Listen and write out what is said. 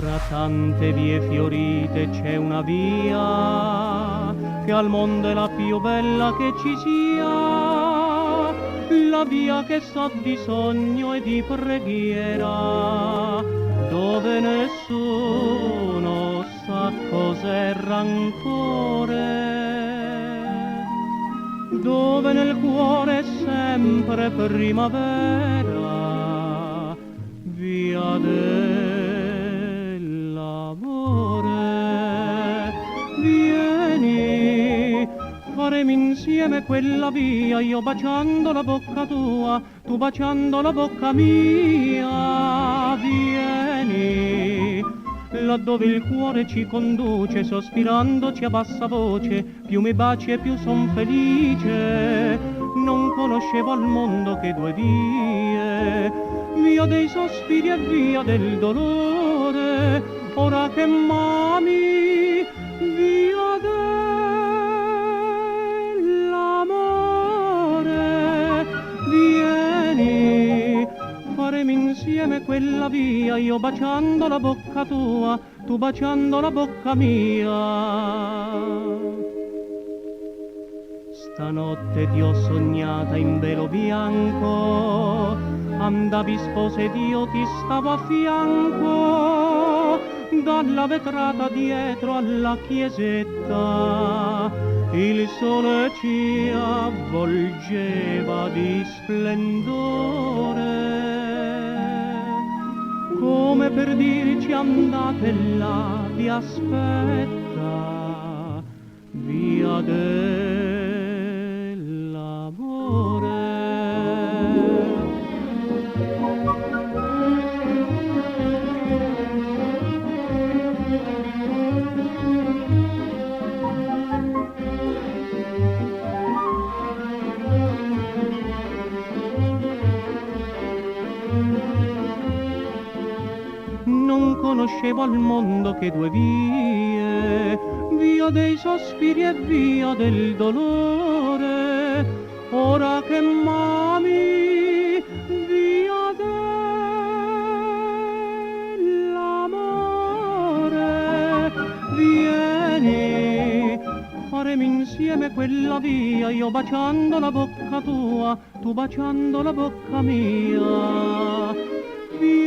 Tra tante vie fiorite c'è una via che al mondo è la più bella che ci sia, la via che sa di sogno e di preghiera, dove nessuno sa cos'è rancore, dove nel cuore è sempre primavera, via dell'amore. Vieni, faremo insieme quella via, io baciando la bocca tua, tu baciando la bocca mia. Vieni, laddove il cuore ci conduce, sospirandoci a bassa voce, più mi baci e più son felice. Non conoscevo al mondo che due vie, via dei sospiri e via del dolore, ora che m'ami, via dell'amore. Vieni, faremo insieme quella via, io baciando la bocca tua, tu baciando la bocca mia. Stanotte ti ho sognata in velo bianco, andavi sposa ed io ti stavo a fianco, dalla vetrata dietro alla chiesetta il sole ci avvolgeva di splendore, come per dirci andate là, vi aspetta via dell'amore. Non conoscevo al mondo che due vie, via dei sospiri e via del dolore, ora che m'ami, via dell'amore. Vieni, faremo insieme quella via, io baciando la bocca tua, tu baciando la bocca mia. Vieni,